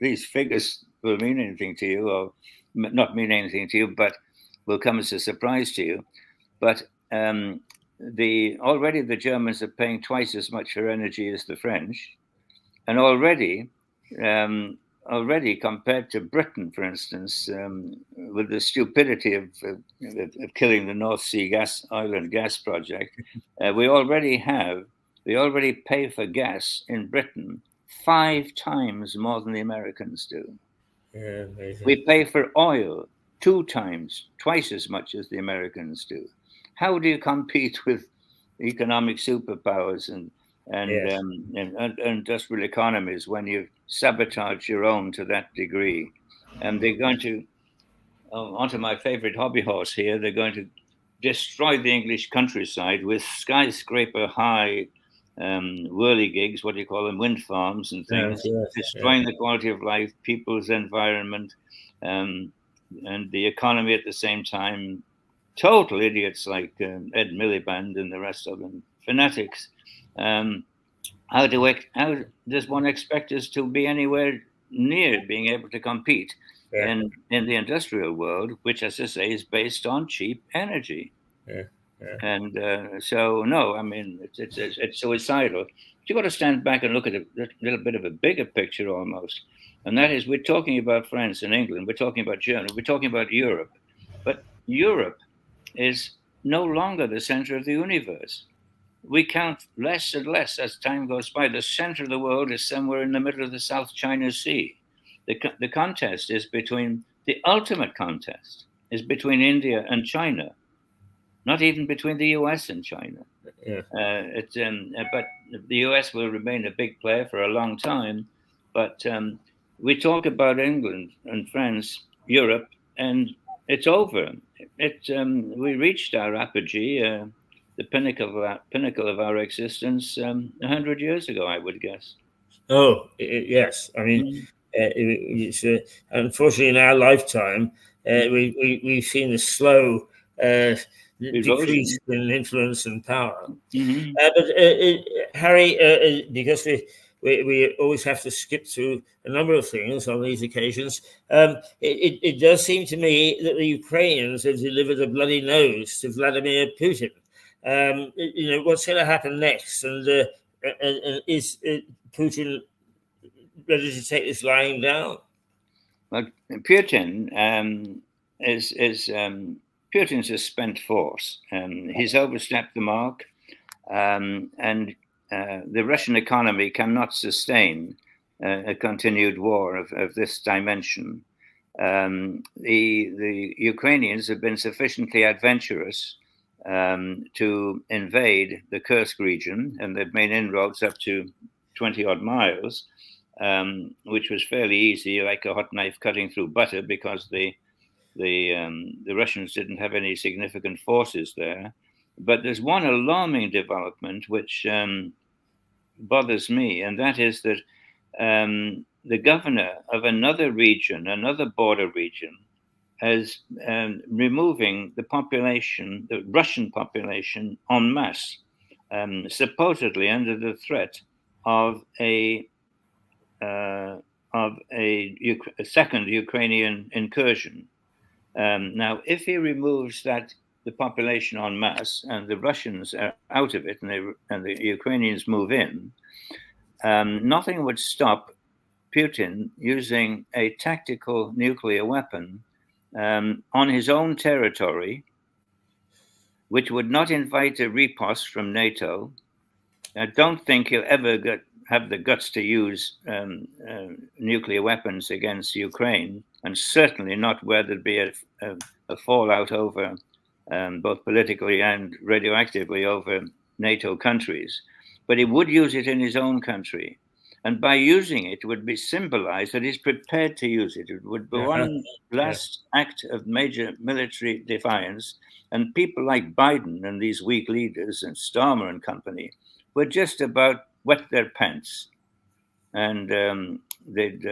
these figures will mean anything to you or not mean anything to you, but will come as a surprise to you. But already the Germans are paying twice as much for energy as the French, and already compared to Britain, for instance, with the stupidity of killing the North Sea oil and gas project, we already pay for gas in Britain 5 times more than the Americans do. Yeah, we pay for oil 2 times, twice as much as the Americans do. How do you compete with economic superpowers and industrial economies when you sabotage your own to that degree? And they're going to, onto my favorite hobby horse here, they're going to destroy the English countryside with skyscraper high whirligigs, what do you call them, wind farms and things, destroying the quality of life, people's environment, and the economy at the same time. Total idiots like Ed Miliband and the rest of them, fanatics. How does one expect us to be anywhere near being able to compete in the industrial world, which, as I say, is based on cheap energy? And so, no, I mean, it's suicidal. You've got to stand back and look at a little bit of a bigger picture almost. And that is, we're talking about France and England, we're talking about Germany, we're talking about Europe. But Europe is no longer the center of the universe. We count less and less as time goes by. The center of the world is somewhere in the middle of the South China Sea. The contest is between, the ultimate contest is between India and China, not even between the US and China. But the US will remain a big player for a long time. But we talk about England and France, Europe, and it's over. We reached our apogee, the pinnacle of our existence 100 years ago, I would guess. Oh, yes. I mean, it's, unfortunately, in our lifetime, we've seen a slow decrease in influence and power. But Harry, because we always have to skip through a number of things on these occasions. It does seem to me that the Ukrainians have delivered a bloody nose to Vladimir Putin. What's going to happen next? And is Putin ready to take this lying down? Well, Putin is Putin's a spent force. He's overstepped the mark, and the Russian economy cannot sustain a continued war of this dimension. The Ukrainians have been sufficiently adventurous to invade the Kursk region, and they've made inroads up to 20 odd miles, which was fairly easy, like a hot knife cutting through butter, because the Russians didn't have any significant forces there. But there's one alarming development which bothers me, and that is that the governor of another region, another border region, is removing the population, the Russian population, en masse, supposedly under the threat of a second Ukrainian incursion. Now, if he removes the population en masse, and the Russians are out of it, and the Ukrainians move in, nothing would stop Putin using a tactical nuclear weapon on his own territory, which would not invite a riposte from NATO. I don't think he'll ever have the guts to use nuclear weapons against Ukraine, and certainly not where there'd be a fallout over both politically and radioactively over NATO countries. But he would use it in his own country. And by using it would be symbolized that he's prepared to use it. It would be one last act of major military defiance. And people like Biden and these weak leaders and Starmer and company were just about wet their pants. And they'd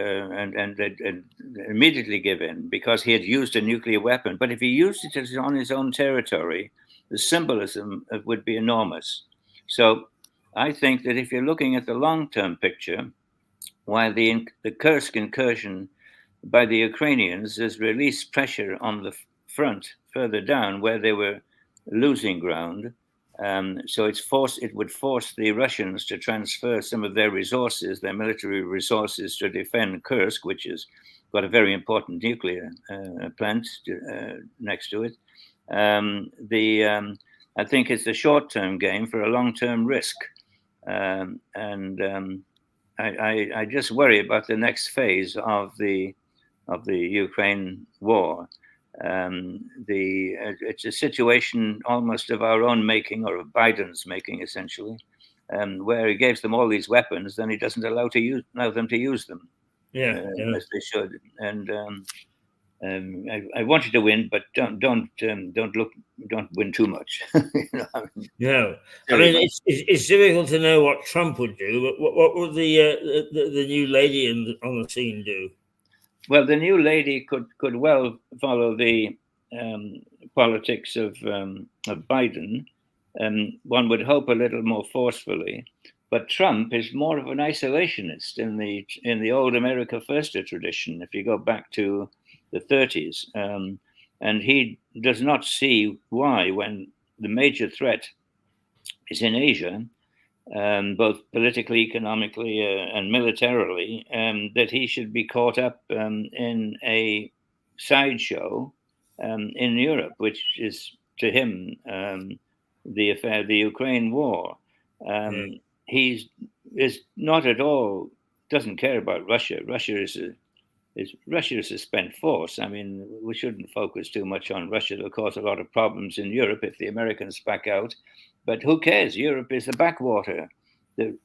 immediately give in because he had used a nuclear weapon. But if he used it on his own territory, the symbolism would be enormous. So I think that if you're looking at the long-term picture, while the Kursk incursion by the Ukrainians has released pressure on the front further down where they were losing ground, so it would force the Russians to transfer some of their resources, their military resources, to defend Kursk, which has got a very important nuclear plant next to it. I think it's a short-term game for a long-term risk. I just worry about the next phase of the Ukraine war. It's a situation almost of our own making, or of Biden's making, essentially, where he gives them all these weapons, then he doesn't allow them to use them, as they should. And I want you to win, but don't win too much. No, I mean it's difficult to know what Trump would do, but what would the new lady on the scene do? Well, the new lady could well follow the politics of Biden. One would hope a little more forcefully, but Trump is more of an isolationist in the old America Firster tradition. If you go back to the 30s, and he does not see why, when the major threat is in Asia, both politically, economically, and militarily, that he should be caught up in a sideshow in Europe, which is to him the Ukraine war. He is not at all, doesn't care about Russia. Russia is a spent force. I mean, we shouldn't focus too much on Russia. It'll cause a lot of problems in Europe if the Americans back out. But who cares? Europe is the backwater.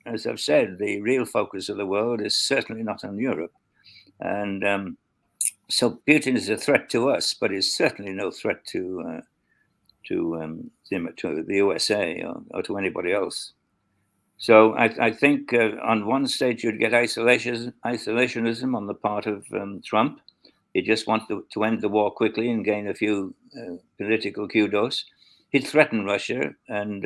As I've said, the real focus of the world is certainly not on Europe. And so Putin is a threat to us, but is certainly no threat to the USA or to anybody else. So I think on one stage you'd get isolationism on the part of Trump. He just wants to end the war quickly and gain a few political kudos. He'd threaten Russia and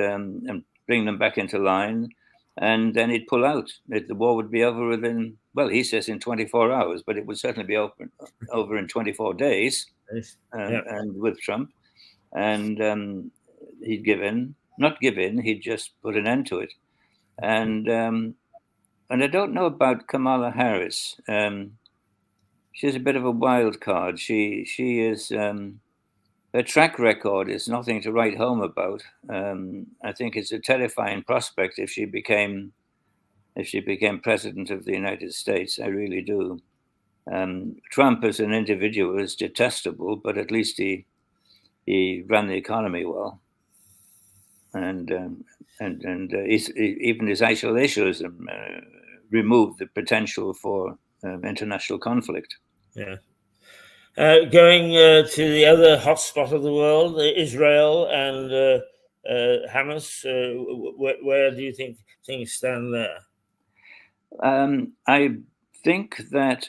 bring them back into line, and then he'd pull out. The war would be over within, well, he says in 24 hours, but it would certainly be over in 24 days, and with Trump. And he'd not give in, he'd just put an end to it. And I don't know about Kamala Harris. She's a bit of a wild card. She is, her track record is nothing to write home about. I think it's a terrifying prospect if she became president of the United States. I really do. Trump as an individual is detestable, but at least he ran the economy well. And even his isolationism removed the potential for international conflict. Yeah. Going to the other hotspot of the world, Israel and Hamas, where do you think things stand there? I think that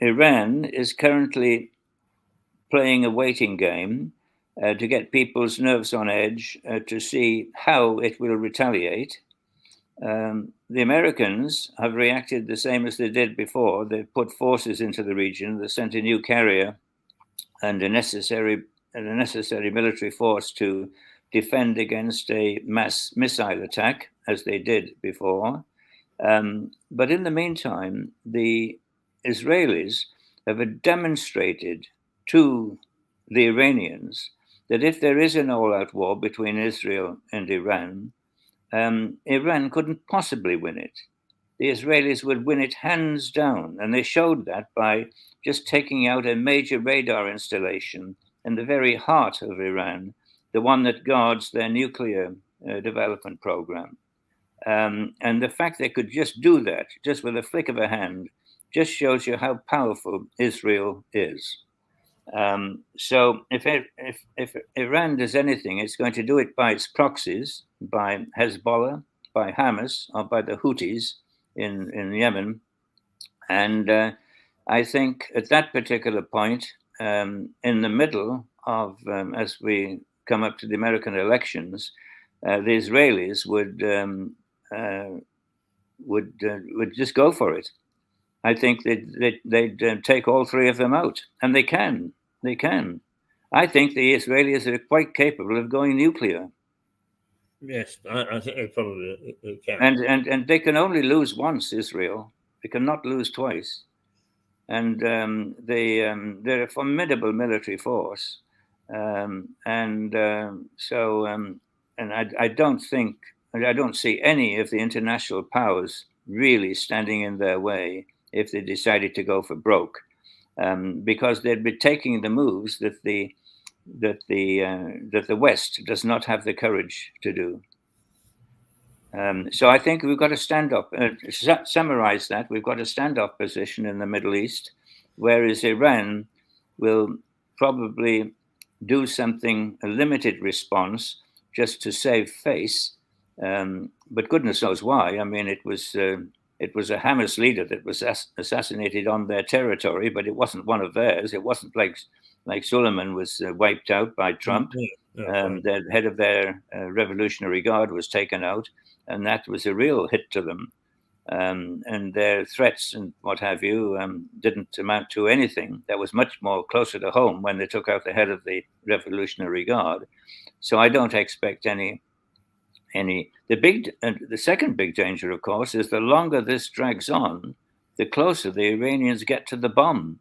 Iran is currently playing a waiting game to get people's nerves on edge to see how it will retaliate. The Americans have reacted the same as they did before. They've put forces into the region. They sent a new carrier and a necessary military force to defend against a mass missile attack, as they did before. But in the meantime, the Israelis have demonstrated to the Iranians that if there is an all-out war between Israel and Iran, Iran couldn't possibly win it. The Israelis would win it hands down, and they showed that by just taking out a major radar installation in the very heart of Iran, the one that guards their nuclear development program. And the fact they could just do that, just with a flick of a hand, just shows you how powerful Israel is. So if Iran does anything, it's going to do it by its proxies, by Hezbollah, by Hamas, or by the Houthis in Yemen. And I think at that particular point, in the middle of, as we come up to the American elections, the Israelis would just go for it. I think they'd take all three of them out, and they can. They can. I think the Israelis are quite capable of going nuclear. Yes, I think they probably can. And they can only lose once, Israel. They cannot lose twice. And they're a formidable military force. And I don't see any of the international powers really standing in their way if they decided to go for broke, because they'd be taking the moves that the West does not have the courage to do. So I think we've got to stand up. Summarize that, we've got a standoff position in the Middle East, whereas Iran will probably do something, a limited response, just to save face. But goodness knows why. I mean, it was a Hamas leader that was assassinated on their territory, but it wasn't one of theirs. It wasn't like Suleiman was wiped out by Trump. The head of their Revolutionary Guard was taken out, and that was a real hit to them. And their threats and what have you didn't amount to anything. That was much more closer to home when they took out the head of the Revolutionary Guard. So I don't expect any. The second big danger, of course, is the longer this drags on, the closer the Iranians get to the bomb.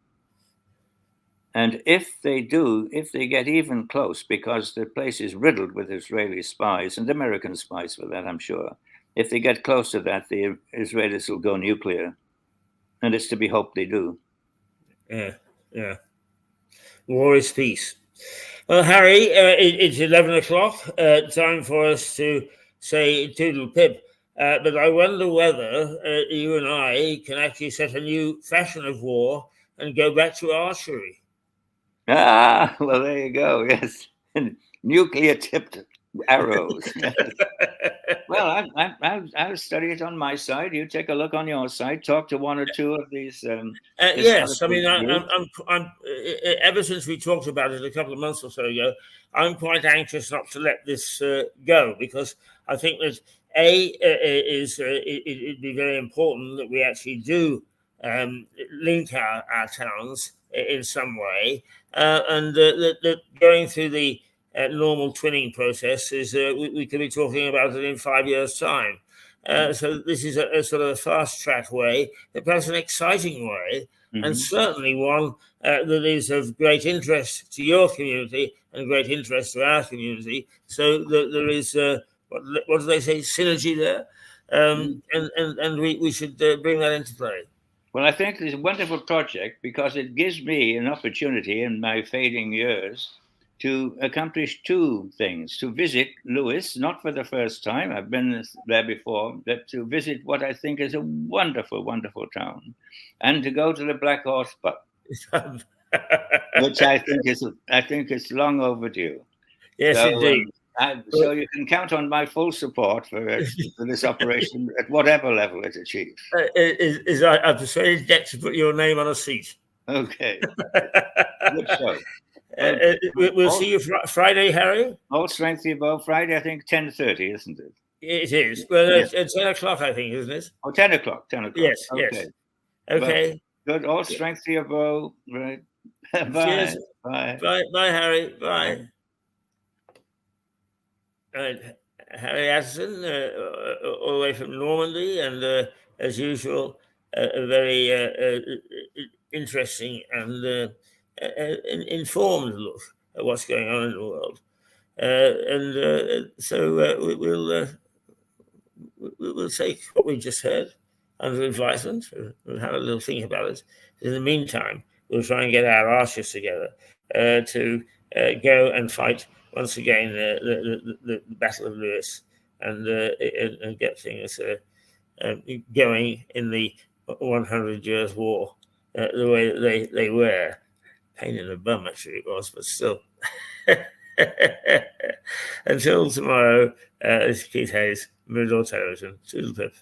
And if they get even close, because the place is riddled with Israeli spies and American spies for that, I'm sure. If they get close to that, the Israelis will go nuclear. And it's to be hoped they do. Yeah. War is peace. Well, Harry, it's 11 o'clock. Time for us to say toodle pip. But I wonder whether you and I can actually set a new fashion of war and go back to archery. Ah, well, there you go. Yes. Nuclear-tipped arrows. Well, I'll study it on my side. You take a look on your side. Talk to one or two of these. Yes, I mean, I'm ever since we talked about it a couple of months or so ago, I'm quite anxious not to let this go, because I think that it'd be very important that we actually do link our towns in some way, and that going through the normal twinning process is we could be talking about it in 5 years' time. So this is a sort of a fast track way, but perhaps an exciting way, and certainly one that is of great interest to your community and great interest to our community. So that there is what do they say, synergy there, and we should bring that into play. Well, I think it's a wonderful project because it gives me an opportunity in my fading years to accomplish two things: to visit Lewes, not for the first time, I've been there before, but to visit what I think is a wonderful, wonderful town, and to go to the Black Horse Pub, which I think is long overdue. Yes, so, indeed. So you can count on my full support for this operation at whatever level it achieves. I'm persuaded Jack to put your name on a seat. Okay. Good show. We'll see you Friday, Harry. All strength to you both. Friday, I think 10:30, isn't it? It is. Well, it's 10 o'clock, I think, isn't it? Oh, 10 o'clock. 10 o'clock. Yes. Okay. Yes. Okay. Well, good. All strength to you both. Right. Bye. Cheers. Bye. Bye, Harry. Bye. Harry Addison, all the way from Normandy, and as usual, a very interesting and informed look at what's going on in the world. We'll take what we just heard under advisement. We'll have a little think about it. In the meantime, we'll try and get our archers together to go and fight once again the Battle of Lewes and get things going in the 100 Years' War the way that they were. Pain in the bum, actually, it was, but still. Until tomorrow, this is Keith Hayes, Mirador Television. Toodle pip.